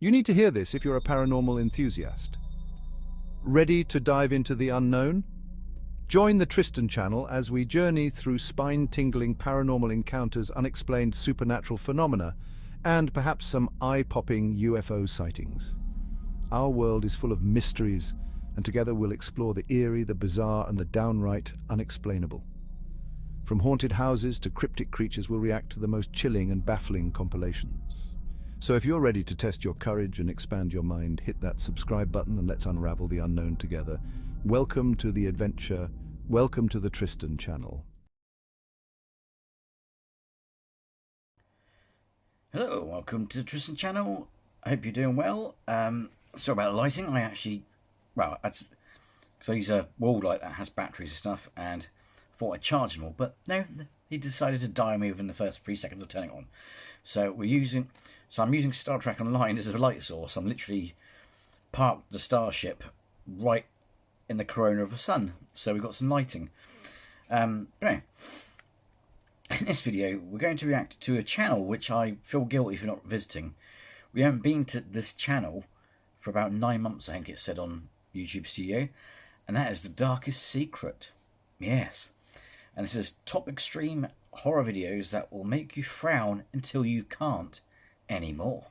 You need to hear this if you're a paranormal enthusiast. Ready to dive into the unknown? Join the Tristan channel as we journey through spine-tingling paranormal encounters, unexplained supernatural phenomena, and perhaps some eye-popping UFO sightings. Our world is full of mysteries, and together we'll explore the eerie, the bizarre, and the downright unexplainable. From haunted houses to cryptic creatures, we'll react to the most chilling and baffling compilations. So if you're ready to test your courage and expand your mind, hit that subscribe button and let's unravel the unknown together. Welcome to the adventure. Welcome to the Tristan channel. Hello, welcome to the Tristan channel. I hope you're doing well. Sorry about the lighting. Because I use a wall light that has batteries and stuff, and I thought I'd charge them all, but no, he decided to die on me within the first 3 seconds of turning it on. So I'm using Star Trek Online as a light source. I'm literally parked the starship right in the corona of the sun, so we've got some lighting. Anyway, in this video we're going to react to a channel which I feel guilty for not visiting. We haven't been to this channel for about 9 months, I think it said on YouTube Studio, and that is The Darkest Secret. Yes, and it says top extreme horror videos that will make you frown until you can't anymore.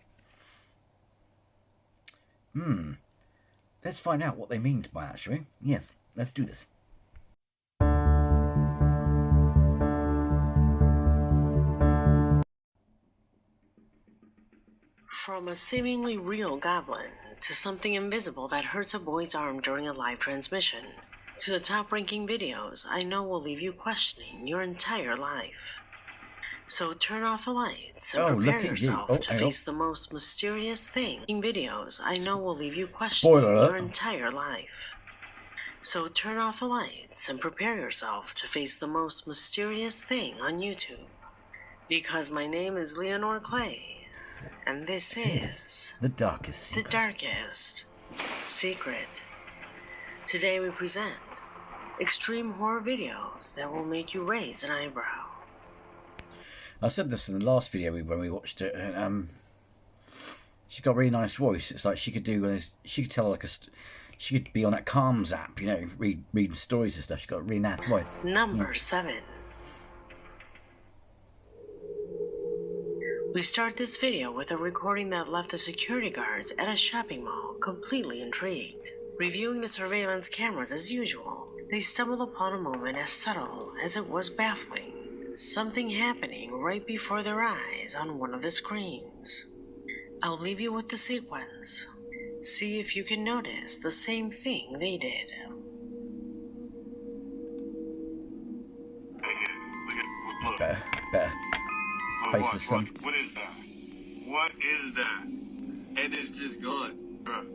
Let's find out what they mean by that, shall we? Yes, let's do this. From a seemingly real goblin, to something invisible that hurts a boy's arm during a live transmission, to the top-ranking videos I know will leave you questioning your entire life. So turn off the lights and prepare yourself to face the most mysterious thing. Videos I know will leave you questioning your entire life. So turn off the lights and prepare yourself to face the most mysterious thing on YouTube. Because my name is Leonore Clay, and this is The Darkest Secret. The Darkest Secret. Today we present extreme horror videos that will make you raise an eyebrow. I said this in the last video when we watched it. She's got a really nice voice. It's like she could tell she could be on that Calms app, you know, reading stories and stuff. She's got a really nice voice. Number 7. We start this video with a recording that left the security guards at a shopping mall completely intrigued. Reviewing the surveillance cameras as usual, they stumbled upon a moment as subtle as it was baffling. Something happening right before their eyes on one of the screens. I'll leave you with the sequence. See if you can notice the same thing they did. Better. Face the sun. What is that? What is that? And it's just gone. Bruh.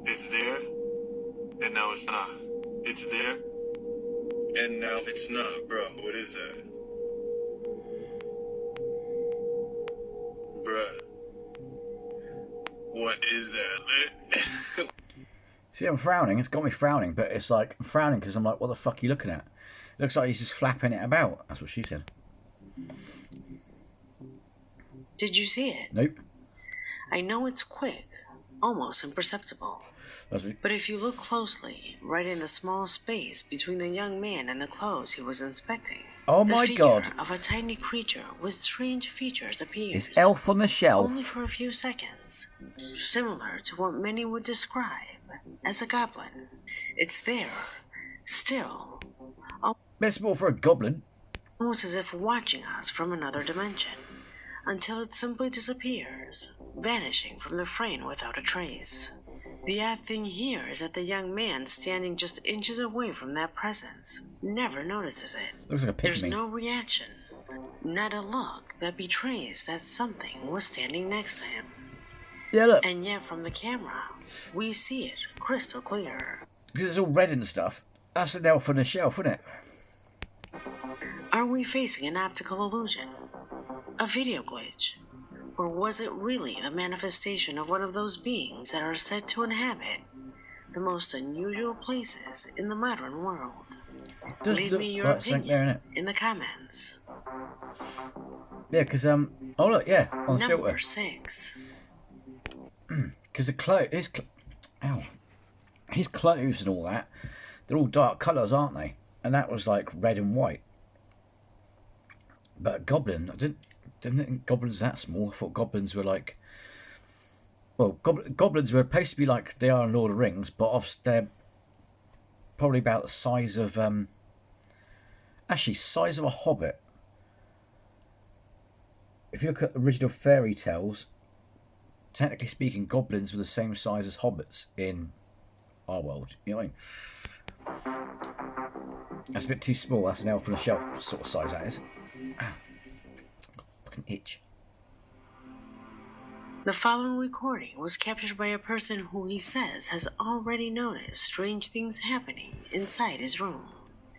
It's there, and now it's not. It's there, and now it's not. Bro, what is that? Bruh. What is that? See, I'm frowning. It's got me frowning, but it's like, I'm frowning because I'm like, what the fuck are you looking at? It looks like he's just flapping it about. That's what she said. Did you see it? Nope. I know it's quick, almost imperceptible. But if you look closely, right in the small space between the young man and the clothes he was inspecting, oh my God, the figure of a tiny creature with strange features appears. It's Elf on the Shelf. Only for a few seconds, similar to what many would describe as a goblin. It's there, still. Best more for a goblin. Almost as if watching us from another dimension, until it simply disappears, vanishing from the frame without a trace. The odd thing here is that the young man standing just inches away from that presence never notices it. Looks like a pygmy. There's no reaction, not a look that betrays that something was standing next to him. Yeah, look. And yet from the camera, we see it crystal clear. Because it's all red and stuff. That's an Elf on the Shelf, isn't it? Are we facing an optical illusion? A video glitch? Or was it really the manifestation of one of those beings that are said to inhabit the most unusual places in the modern world? Leave me your opinion in the comments. Yeah, because oh look, yeah, on the Number filter. 6. Because his clothes and all that, they're all dark colours, aren't they? And that was like red and white. But a goblin, I didn't think goblins were that small. I thought goblins were like, well, goblins were supposed to be like they are in Lord of the Rings, but they're probably about the size of size of a hobbit. If you look at original fairy tales, technically speaking, goblins were the same size as hobbits in our world. You know what I mean? That's a bit too small. That's an elf on a shelf sort of size, that is. Ah, fucking itch. The following recording was captured by a person who he says has already noticed strange things happening inside his room.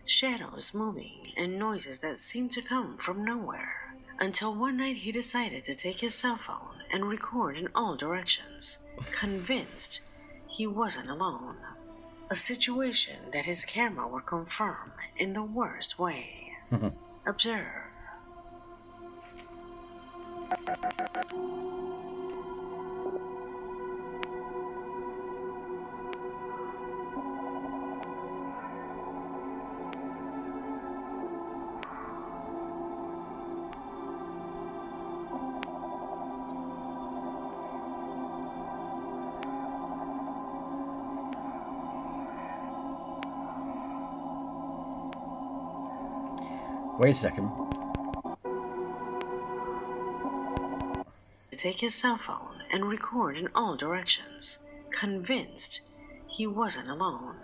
Shadows moving and noises that seem to come from nowhere. Until one night he decided to take his cell phone and record in all directions, convinced he wasn't alone. A situation that his camera would confirm in the worst way. Observe. Wait a second. To take his cell phone and record in all directions, convinced he wasn't alone.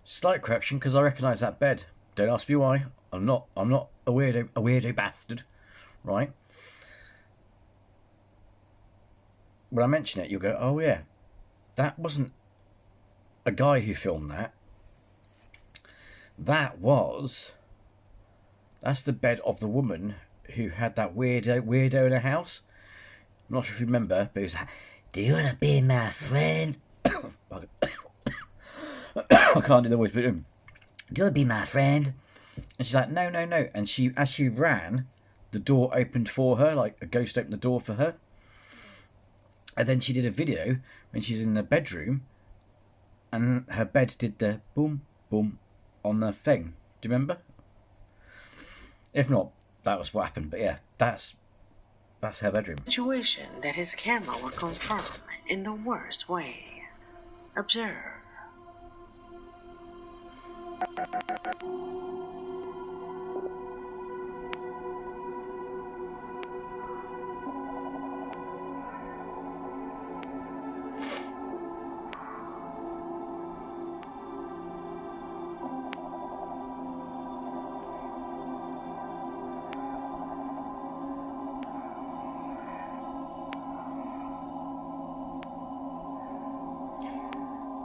Slight correction, because I recognise that bed. Don't ask me why. I'm not a weirdo bastard, right? When I mention it, you'll go, oh yeah, that wasn't a guy who filmed that. That's the bed of the woman who had that weirdo in her house. I'm not sure if you remember, but it was like, do you want to be my friend? I can't do the voice, but do you want to be my friend? And she's like, no. And as she ran, the door opened for her, like a ghost opened the door for her. And then she did a video when she's in the bedroom, and her bed did the boom, boom on the thing. Do you remember? If not, that was what happened. But yeah, that's her bedroom. Situation that his camera will confirm in the worst way. Observe.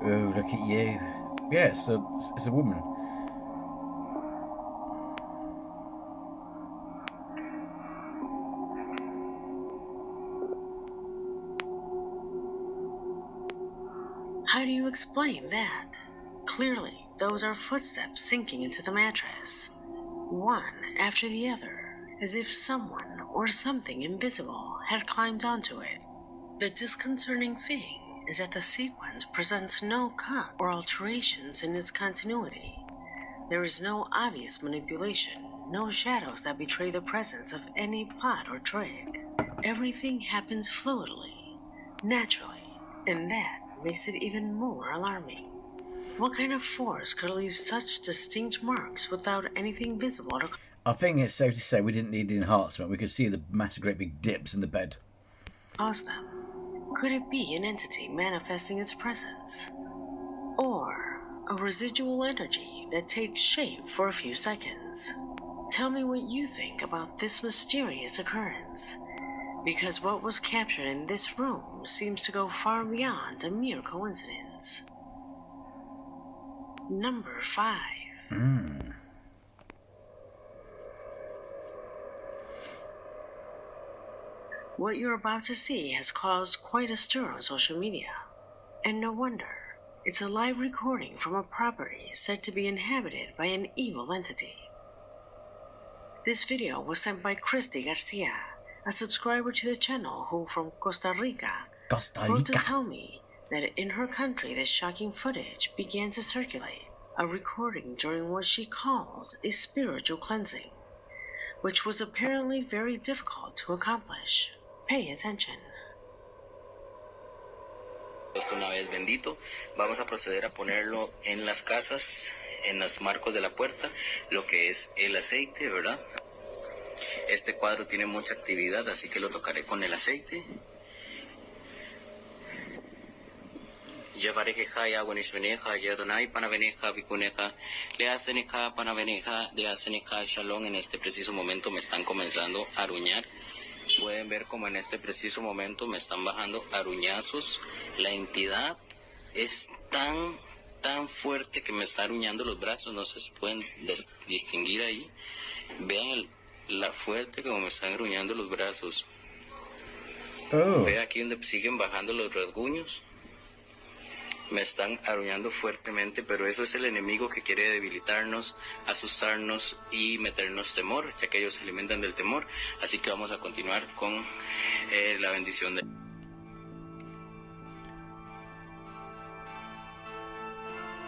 Oh, look at you. Yeah, it's a woman. How do you explain that? Clearly, those are footsteps sinking into the mattress, one after the other, as if someone or something invisible had climbed onto it. The disconcerting thing is that the sequence presents no cut or alterations in its continuity. There is no obvious manipulation, no shadows that betray the presence of any plot or trick. Everything happens fluidly, naturally, and that makes it even more alarming. What kind of force could leave such distinct marks without anything visible to I think it's safe to say we didn't need the enhancement. We could see the massive, great big dips in the bed. cause them? Could it be an entity manifesting its presence? Or a residual energy that takes shape for a few seconds? Tell me what you think about this mysterious occurrence, because what was captured in this room seems to go far beyond a mere coincidence. Number 5. What you're about to see has caused quite a stir on social media. And no wonder. It's a live recording from a property said to be inhabited by an evil entity. This video was sent by Christy Garcia, a subscriber to the channel who, from Costa Rica, wrote to tell me that in her country this shocking footage began to circulate, a recording during what she calls a spiritual cleansing, which was apparently very difficult to accomplish. Pay attention. Esto una vez bendito, vamos a proceder a ponerlo en las casas, en los marcos de la puerta, lo que es el aceite, ¿verdad? Este cuadro tiene mucha actividad, así que lo tocaré con el aceite. Llevareja y aguanishveneja, yadonai panaveneja, vicuneja, leaceneja, panaveneja, leaceneja, shalom. En este preciso momento me están comenzando a aruñar. Pueden ver como en este preciso momento me están bajando aruñazos. La entidad es tan fuerte que me está aruñando los brazos. No sé si pueden distinguir ahí. Vean la fuerte como me están aruñando los brazos. Vean aquí donde siguen bajando los rasguños. Me están aruñando fuertemente, pero eso es el enemigo que quiere debilitarnos, asustarnos y meternos temor, ya que ellos se alimentan del temor. Así que vamos a continuar con la bendición de...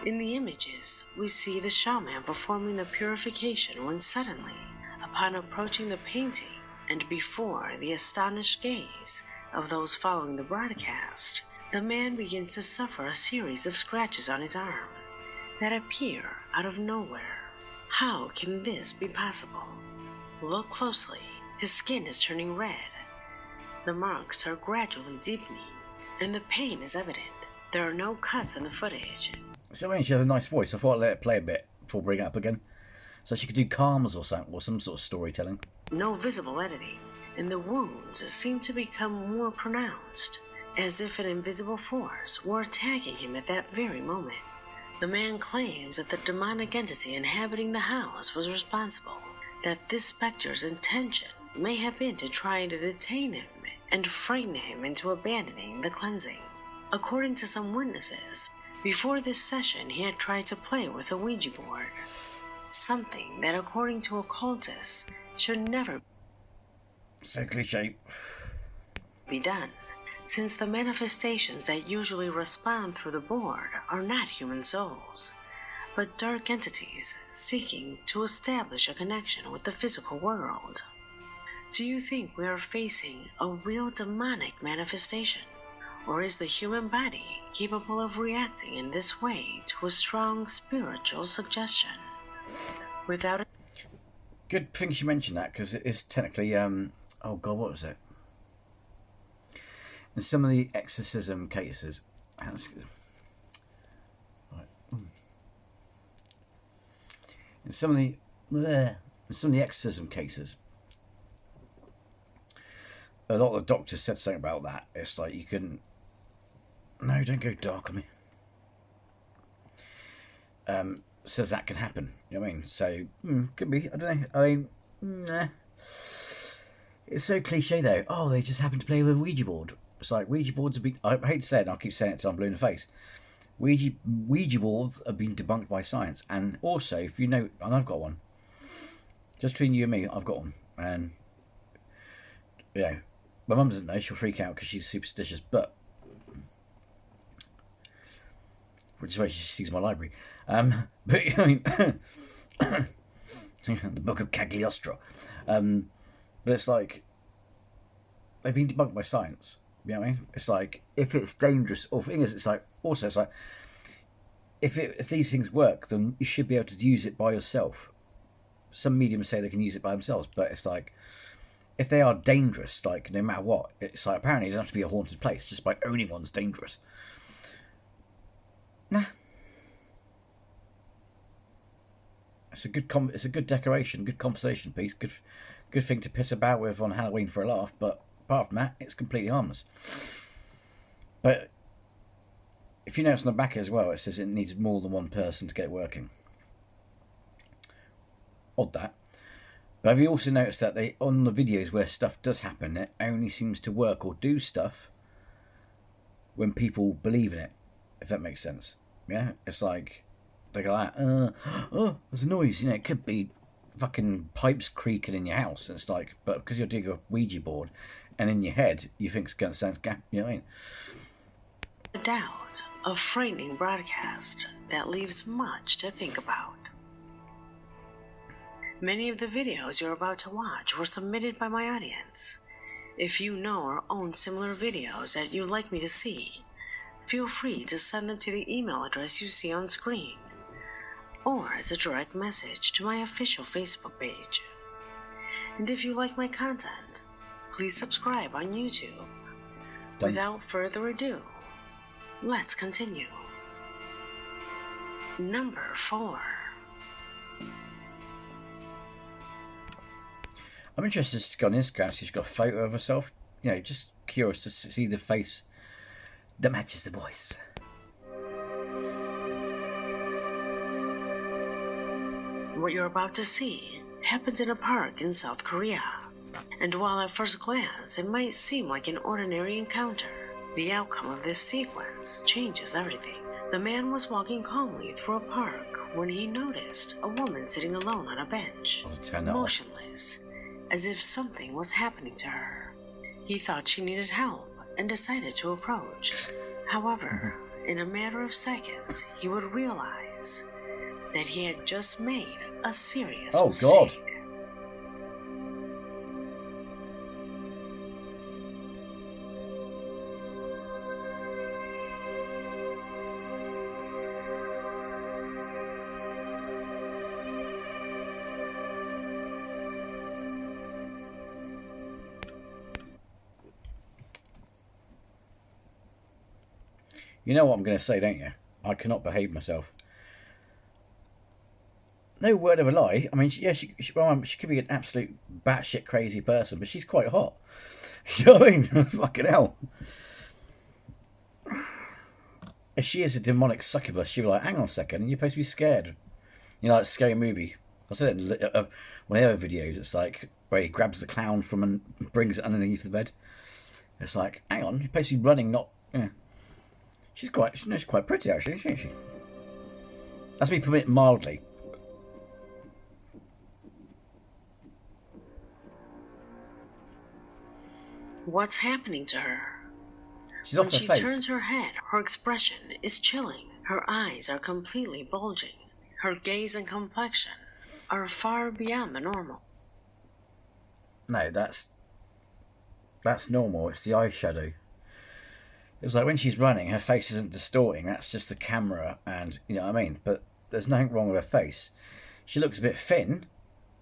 In the images, we see the shaman performing the purification when suddenly, upon approaching the painting and before the astonished gaze of those following the broadcast, the man begins to suffer a series of scratches on his arm that appear out of nowhere. How can this be possible? Look closely. His skin is turning red. The marks are gradually deepening, and the pain is evident. There are no cuts in the footage. So I mean, she has a nice voice. I thought I'd let it play a bit before bringing it up again. So she could do calms or something, or some sort of storytelling. No visible editing, and the wounds seem to become more pronounced, as if an invisible force were attacking him at that very moment. The man claims that the demonic entity inhabiting the house was responsible, that this specter's intention may have been to try to detain him and frighten him into abandoning the cleansing. According to some witnesses, before this session he had tried to play with a Ouija board, something that according to occultists should never So cliche. be done, since the manifestations that usually respond through the board are not human souls, but dark entities seeking to establish a connection with the physical world. Do you think we are facing a real demonic manifestation, or is the human body capable of reacting in this way to a strong spiritual suggestion? Without a Good thing she mentioned that, because it is technically, oh god, what was it? In some of the exorcism cases, in some of the exorcism cases, a lot of the doctors said something about that. It's like you couldn't. No, don't go dark on me. Says that can happen. You know what I mean? So could be. I don't know. I mean, nah. It's so cliche though. Oh, they just happen to play with a Ouija board. It's like Ouija boards have been. I hate to say it, and I'll keep saying it till I'm blue in the face. Ouija boards have been debunked by science, and also, if you know, and I've got one. Just between you and me, I've got one, and yeah, my mum doesn't know. She'll freak out because she's superstitious, but which is why she sees my library. But I mean, the Book of Cagliostro. But it's like they've been debunked by science. You know what I mean? It's like if it's dangerous, or thing is, it's like also it's like if these things work, then you should be able to use it by yourself. Some mediums say they can use it by themselves, but it's like if they are dangerous, like no matter what, it's like apparently it doesn't have to be a haunted place. Just by owning one's dangerous. Nah. It's a good decoration, good conversation piece, good thing to piss about with on Halloween for a laugh. But apart from that, it's completely harmless. But if you notice on the back as well, it says it needs more than one person to get it working. Odd that. But have you also noticed that they on the videos where stuff does happen, it only seems to work or do stuff when people believe in it, if that makes sense. Yeah, it's like they go like, oh, there's a noise. You know, it could be fucking pipes creaking in your house. And it's like, but because you're doing a Ouija board, and in your head you think it's going to sound you know what I mean? Doubt, a frightening broadcast that leaves much to think about. Many of the videos you're about to watch were submitted by my audience. If you know or own similar videos that you'd like me to see, feel free to send them to the email address you see on screen, or as a direct message to my official Facebook page. And if you like my content, please subscribe on YouTube. Done. Without further ado, let's continue. Number 4. I'm interested to go on Instagram, see if she's got a photo of herself. You know, just curious to see the face that matches the voice. What you're about to see happened in a park in South Korea. And while at first glance it might seem like an ordinary encounter, the outcome of this sequence changes everything. The man was walking calmly through a park when he noticed a woman sitting alone on a bench, motionless, as if something was happening to her. He thought she needed help and decided to approach. However, in a matter of seconds, he would realize that he had just made a serious mistake. God. You know what I'm going to say, don't you? I cannot behave myself. No word of a lie. I mean, she could be an absolute batshit crazy person, but she's quite hot. You know what I mean? Fucking hell. If she is a demonic succubus, she'll be like, hang on a second, you're supposed to be scared. You know, like a scary movie. I said it in one of the videos. It's like where he grabs the clown from and brings it underneath the bed. It's like, hang on, you're supposed to be running, not... Yeah. She's quite pretty, actually, isn't she? That's me putting it mildly. What's happening to her? She's off when her she face. turns her head, her expression is chilling. Her eyes are completely bulging. Her gaze and complexion are far beyond the normal. No, that's normal. It's the eyeshadow. It's like when she's running, her face isn't distorting. That's just the camera, and you know what I mean. But there's nothing wrong with her face. She looks a bit thin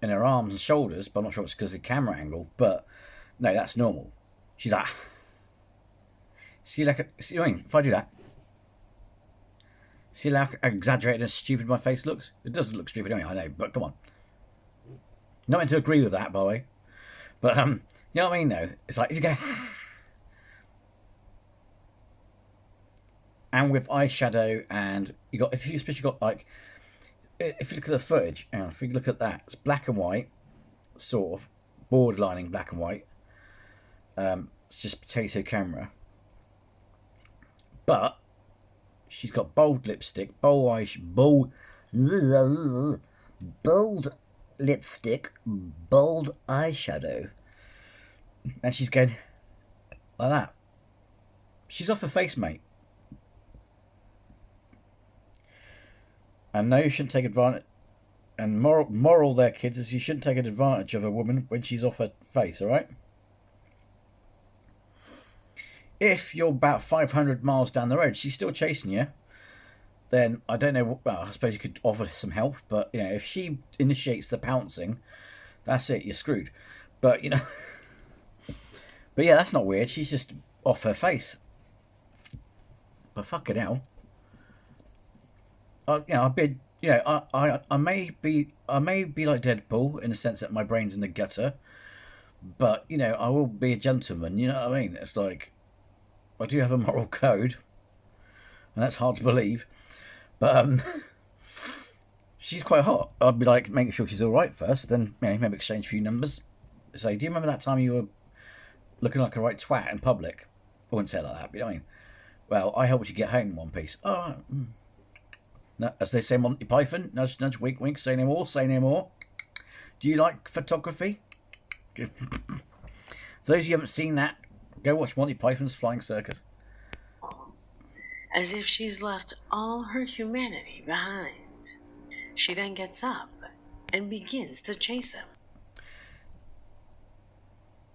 in her arms and shoulders, but I'm not sure it's because of the camera angle. But no, that's normal. She's like, see, what I mean? If I do that, see how exaggerated and stupid my face looks. It doesn't look stupid anyway, I know. But come on, not meant to agree with that, by the way. But you know what I mean? Though it's like if you go. And with eyeshadow, and you got, if you especially got like, if you look at the footage, and if you look at that, it's black and white, sort of borderlining black and white. It's just potato camera, but she's got bold lipstick, bold lipstick, bold eyeshadow, and she's going like that. She's off her face, mate. And no, you shouldn't take advantage. And moral there, kids, is you shouldn't take advantage of a woman when she's off her face, alright? If you're about 500 miles down the road, she's still chasing you, then I don't know, well, I suppose you could offer some help, but, you know, if she initiates the pouncing, that's it, you're screwed. But, you know, but yeah, that's not weird, she's just off her face. But fucking hell. You know, I may be like Deadpool in the sense that my brain's in the gutter, but you know, I will be a gentleman. You know what I mean? It's like I do have a moral code, and that's hard to believe. But she's quite hot. I'd be like making sure she's all right first, then you know, maybe exchange a few numbers. Say, do you remember that time you were looking like a right twat in public? I wouldn't say it like that, but you know what I mean? Well, I helped you get home in one piece. Oh. No, as they say, Monty Python, nudge, nudge, wink, wink, say no more, say no more. Do you like photography? For those of you who haven't seen that, go watch Monty Python's Flying Circus. As if she's left all her humanity behind. She then gets up and begins to chase him.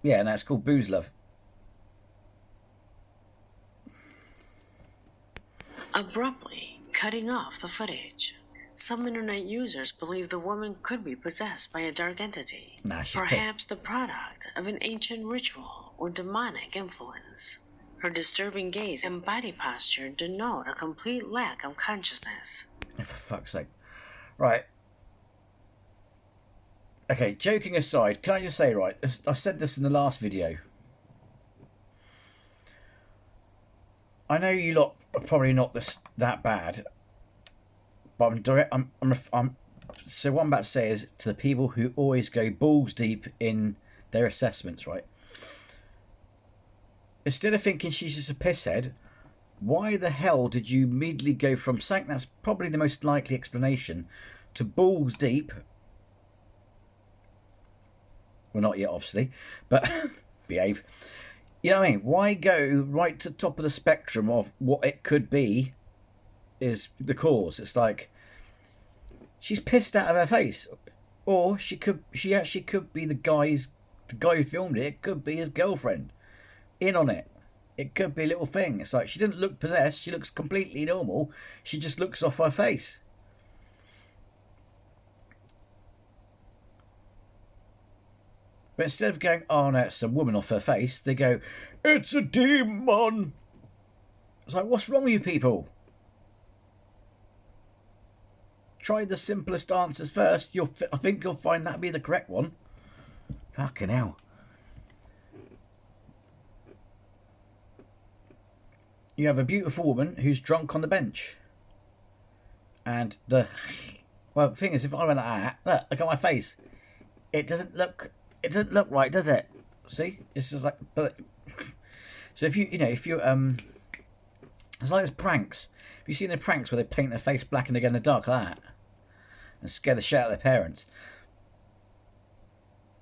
Yeah, and that's called Booze Love. Abruptly cutting off the footage. Some internet users believe the woman could be possessed by a dark entity. Nah, she's perhaps the product of an ancient ritual or demonic influence. Her disturbing gaze and body posture denote a complete lack of consciousness. For fuck's sake. Right. Okay, joking aside, can I just say, right, I said this in the last video. I know you lot are probably not that bad, but so what I'm about to say is to the people who always go balls deep in their assessments, right? Instead of thinking she's just a pisshead, why the hell did you immediately go from something that's probably the most likely explanation to balls deep? Well, not yet, obviously, but behave. You know what I mean? Why go right to the top of the spectrum of what it could be is the cause? It's like she's pissed out of her face, or she actually could be the guy who filmed it. It could be his girlfriend in on it. It could be a little thing. It's like she didn't look possessed. She looks completely normal. She just looks off her face. But instead of going, oh no, it's a woman off her face, they go, it's a demon. It's like, what's wrong with you people? Try the simplest answers first. I think you'll find that be the correct one. Fucking hell. You have a beautiful woman who's drunk on the bench. And the thing is, if I went like that, look at my face. It doesn't look right, does it? See? It's just like, but so if you it's like those pranks. Have you seen the pranks where they paint their face black and they get in the dark like that and scare the shit out of their parents?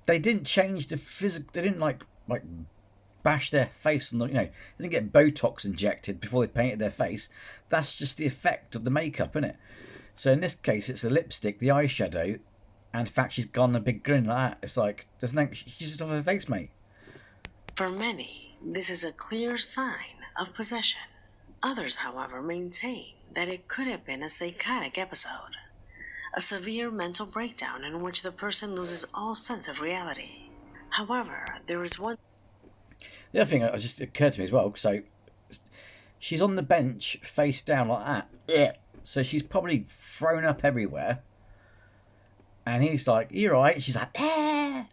They didn't change the physical. They didn't like bash their face and they didn't get Botox injected before they painted their face. That's just the effect of the makeup, isn't it? So in this case, it's the lipstick, the eyeshadow. And in fact, she's gone a big grin like that. It's like, she's just off her face, mate. For many, this is a clear sign of possession. Others, however, maintain that it could have been a psychotic episode. A severe mental breakdown in which the person loses all sense of reality. However, there is one... The other thing that just occurred to me as well, so she's on the bench, face down like that. Yeah. So she's probably thrown up everywhere. And he's like, you're right. She's like, eh.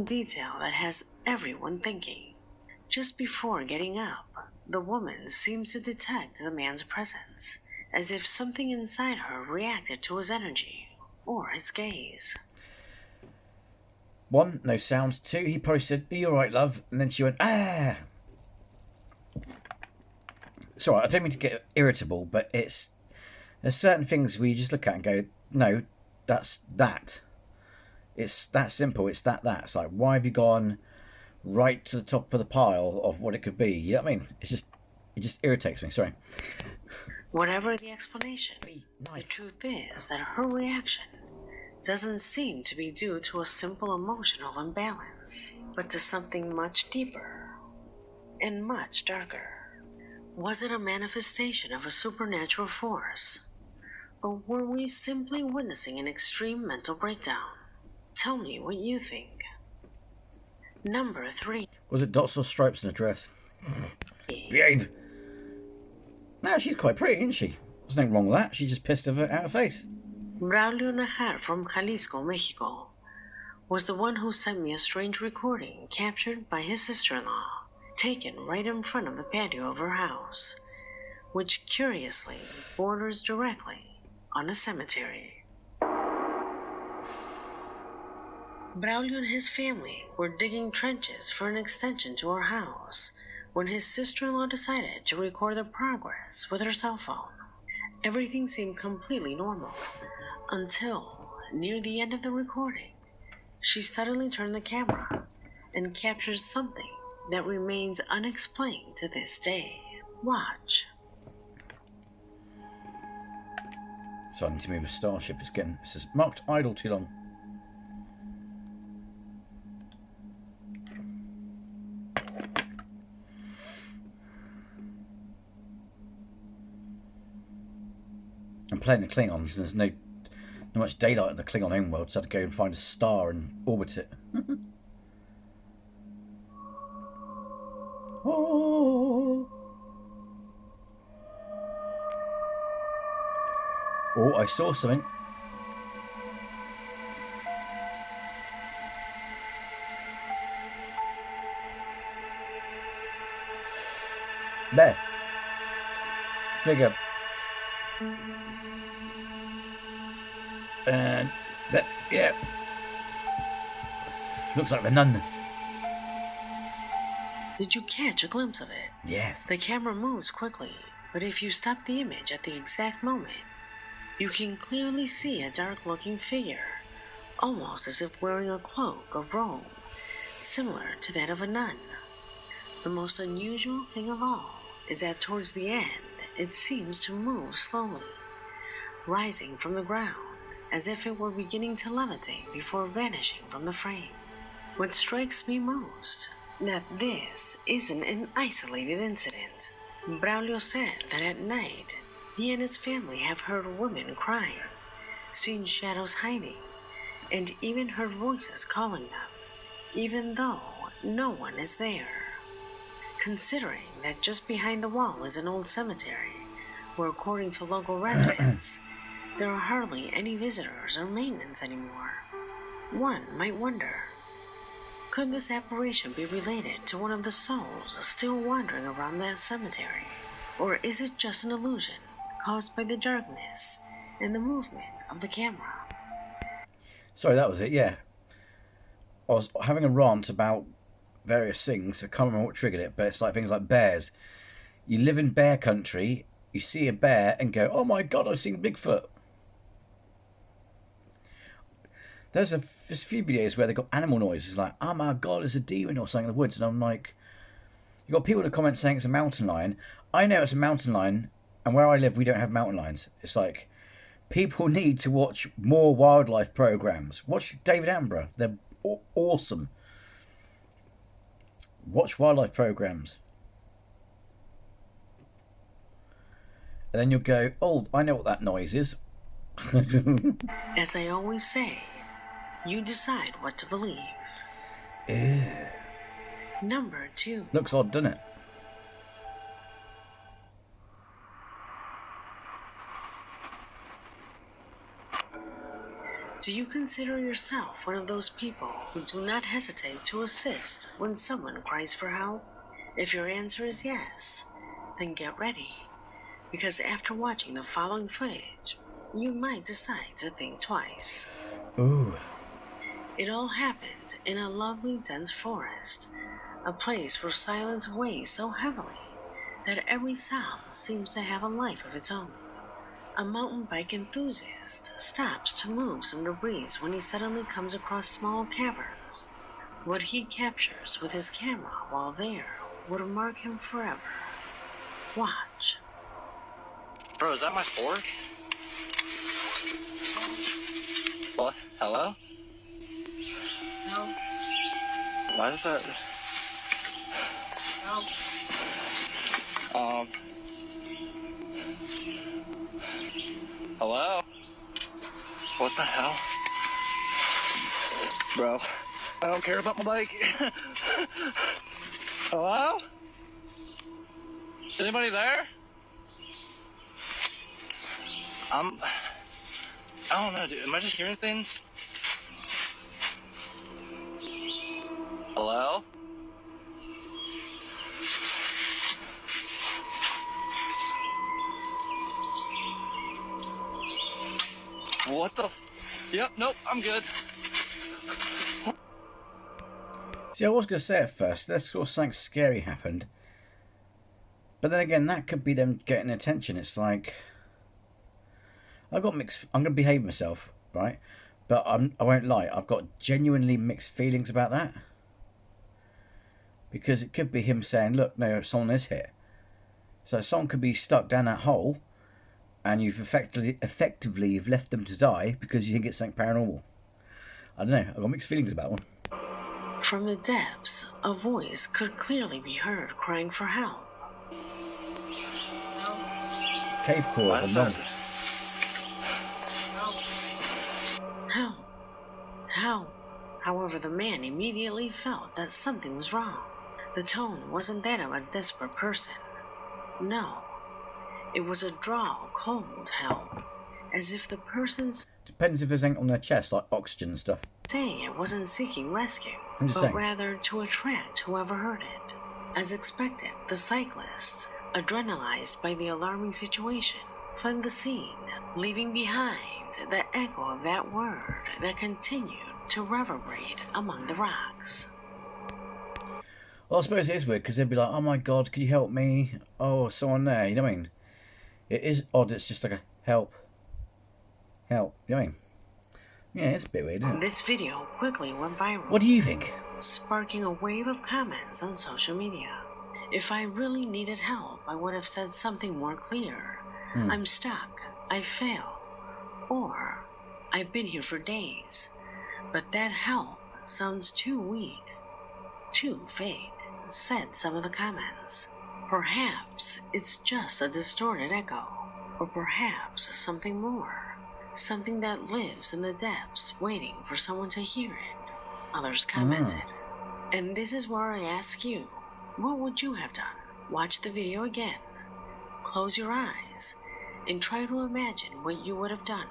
Detail that has everyone thinking. Just before getting up, the woman seems to detect the man's presence, as if something inside her reacted to his energy or his gaze. 1, no sound. 2, he probably said, are you all right, love? And then she went, ah. It's all right. I don't mean to get irritable, but there's certain things where you just look at and go, no, that's that. It's that simple. It's that. It's like, why have you gone right to the top of the pile of what it could be? You know what I mean? It just irritates me. Sorry. Whatever the explanation, Nice. The truth is that her reaction doesn't seem to be due to a simple emotional imbalance, but to something much deeper and much darker. Was it a manifestation of a supernatural force? Or were we simply witnessing an extreme mental breakdown? Tell me what you think. Number 3. Was it dots or stripes in a dress? Behave. No, she's quite pretty, isn't she? There's nothing wrong with that. She just pissed her out of face. Braulio Najar from Jalisco, Mexico, was the one who sent me a strange recording captured by his sister-in-law, taken right in front of the patio of her house, which curiously borders directly on a cemetery. Braulio and his family were digging trenches for an extension to our house when his sister-in-law decided to record the progress with her cell phone. Everything seemed completely normal until near the end of the recording, she suddenly turned the camera and captures something that remains unexplained to this day. Watch. So I need to move a starship. It says marked idle too long. I'm playing the Klingons. There's no much daylight in the Klingon homeworld, so I had to go and find a star and orbit it. Oh. Oh, I saw something. There. Figure. And that, yeah. Looks like the nun. Did you catch a glimpse of it? Yes. The camera moves quickly, but if you stop the image at the exact moment, you can clearly see a dark-looking figure, almost as if wearing a cloak or robe, similar to that of a nun. The most unusual thing of all is that towards the end, it seems to move slowly, rising from the ground, as if it were beginning to levitate before vanishing from the frame. What strikes me most, that this isn't an isolated incident. Braulio said that at night, he and his family have heard women crying, seen shadows hiding, and even heard voices calling them, even though no one is there. Considering that just behind the wall is an old cemetery, where according to local residents, there are hardly any visitors or maintenance anymore, one might wonder, could this apparition be related to one of the souls still wandering around that cemetery? Or is it just an illusion caused by the darkness and the movement of the camera? Sorry, that was it, yeah. I was having a rant about various things. I can't remember what triggered it, but it's like things like bears. You live in bear country, you see a bear and go, oh my god, I've seen Bigfoot. There's a few videos where they got animal noises like, oh my god, there's a demon or something in the woods. And I'm like, you got people in the comments saying it's a mountain lion. I know it's a mountain lion, and where I live, we don't have mountain lions. It's like, people need to watch more wildlife programs. Watch David Attenborough. They're awesome. Watch wildlife programs. And then you'll go, oh, I know what that noise is. As I always say, you decide what to believe. Ew. Number 2. Looks odd, doesn't it? Do you consider yourself one of those people who do not hesitate to assist when someone cries for help? If your answer is yes, then get ready, because after watching the following footage, you might decide to think twice. Ooh. It all happened in a lovely dense forest, a place where silence weighs so heavily that every sound seems to have a life of its own. A mountain bike enthusiast stops to move some debris when he suddenly comes across small caverns. What he captures with his camera while there would mark him forever. Watch. Bro, is that my fork? What? Hello? No. Why does that... No. Hello? What the hell? Bro, I don't care about my bike. Hello? Is anybody there? I don't know, dude. Am I just hearing things? Hello? What the? Yep, nope, I'm good. See, I was going to say at first, there's sort of something scary happened. But then again, that could be them getting attention. It's like, I've got mixed... I'm going to behave myself, right? But I won't lie, I've got genuinely mixed feelings about that. Because it could be him saying, look, no, someone is here. So someone could be stuck down that hole and you've effectively you've left them to die because you think it's something paranormal. I don't know, I've got mixed feelings about one. From the depths, a voice could clearly be heard crying for help. Cave core of a monk. Help! Help! However, the man immediately felt that something was wrong. The tone wasn't that of a desperate person. No. It was a drawl, cold help. As if the person's Depends if there's anything on their chest, like oxygen and stuff. saying it wasn't seeking rescue, I'm but just saying. rather to attract whoever heard it. As expected, the cyclists, adrenalized by the alarming situation, fled the scene, leaving behind the echo of that word that continued to reverberate among the rocks. Well, I suppose it is weird because they'd be like, oh my god, can you help me? Oh, someone there, you know what I mean? It is odd, it's just like a help. Help, you know what I mean? Yeah, it's a bit weird, isn't it? This video quickly went viral, What do you think? sparking a wave of comments on social media. If I really needed help, I would have said something more clear. I'm stuck, I fail, or I've been here for days. But that help sounds too weak, too fake, said some of the comments. Perhaps it's just a distorted echo, or perhaps something more. Something that lives in the depths waiting for someone to hear it. Others commented. And this is where I ask you, what would you have done? Watch the video again. Close your eyes and try to imagine what you would have done.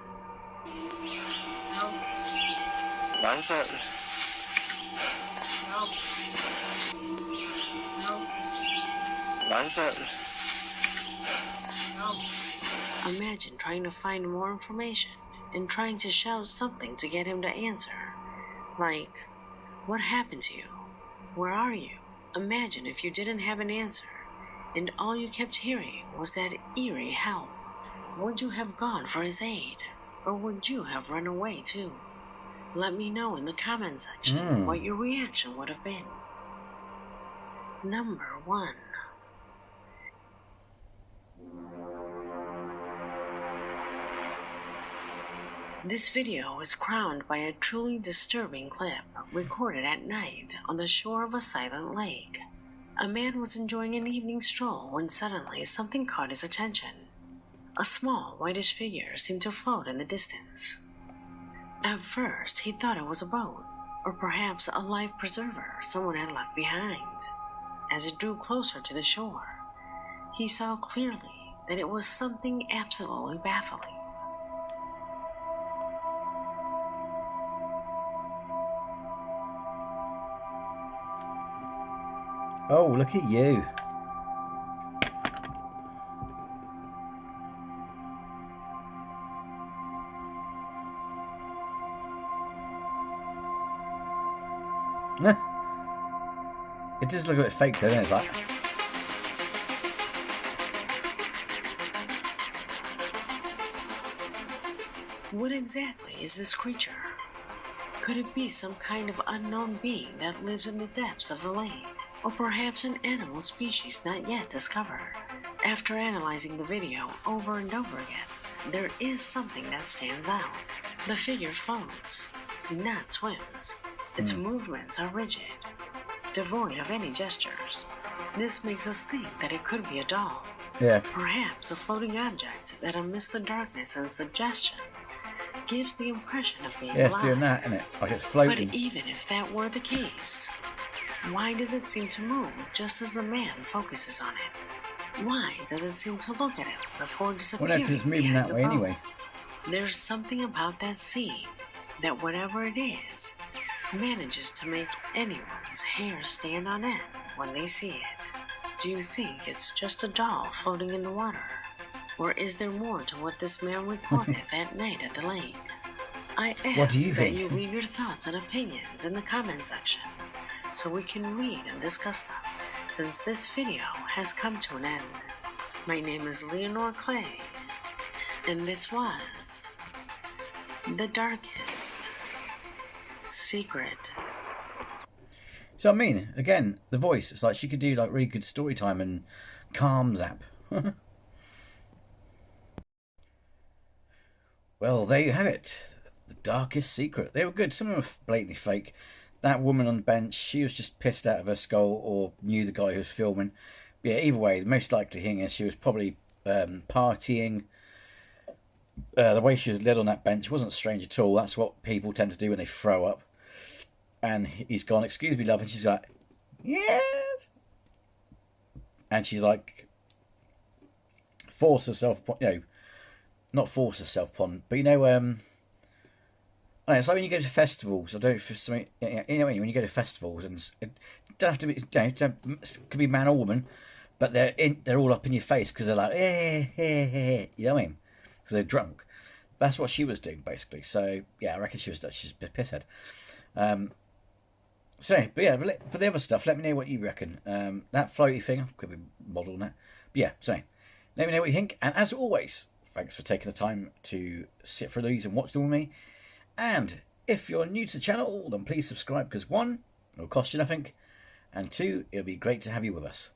Imagine trying to find more information and trying to shout something to get him to answer. Like, what happened to you? Where are you? Imagine if you didn't have an answer and all you kept hearing was that eerie help. Would you have gone for his aid? Or would you have run away too? Let me know in the comment section what your reaction would have been. Number 1. This video is crowned by a truly disturbing clip recorded at night on the shore of a silent lake. A man was enjoying an evening stroll when suddenly something caught his attention. A small whitish figure seemed to float in the distance. At first, he thought it was a boat, or perhaps a life preserver someone had left behind. As it drew closer to the shore, he saw clearly that it was something absolutely baffling. Oh, look at you. It does look a bit fake though, doesn't it? It's like... What exactly is this creature? Could it be some kind of unknown being that lives in the depths of the lake? Or perhaps an animal species not yet discovered? After analyzing the video over and over again, there is something that stands out. The figure floats, not swims. Its movements are rigid, devoid of any gestures. This makes us think that it could be a doll. Yeah. Perhaps a floating object that amidst the darkness and suggestion gives the impression of being Yeah, it's alive. doing that, isn't it? Like it's floating. But even if that were the case, why does it seem to move just as the man focuses on it? Why does it seem to look at him before Well, disappearing? no, because it's moving behind that the way boat? anyway. There's something about that scene that whatever it is, manages to make anyone's hair stand on end when they see it. Do you think it's just a doll floating in the water? Or is there more to what this man recorded that night at the lake? I ask What do you that think? you leave your thoughts and opinions in the comment section so we can read and discuss them, since this video has come to an end. My name is Leonore Clay, and this was The Darkest secret. So I mean, again, the voice, it's like she could do like really good story time and calms app. Well, there you have it. The darkest secret. They were good. Some of them were blatantly fake. That woman on the bench, she was just pissed out of her skull or knew the guy who was filming. But yeah, either way, the most likely thing is she was probably partying. The way she was led on that bench wasn't strange at all. That's what people tend to do when they throw up. And he's gone, "Excuse me, love," and she's like, "Yes." And she's like, force herself, not force herself upon, but I don't know, it's like when you go to festivals. I don't know if it's something, when you go to festivals, and it don't have to be, it could be man or woman, but they're all up in your face because they're like, you know what I mean? Because they're drunk. That's what she was doing basically. So yeah, I reckon she's a pisshead. So, but yeah, for the other stuff, let me know what you reckon. That floaty thing, could be model on that. But yeah, so let me know what you think. And as always, thanks for taking the time to sit through these and watch them with me. And if you're new to the channel, then please subscribe, because one, it'll cost you nothing, and two, it'll be great to have you with us.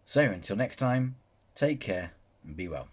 So until next time, take care and be well.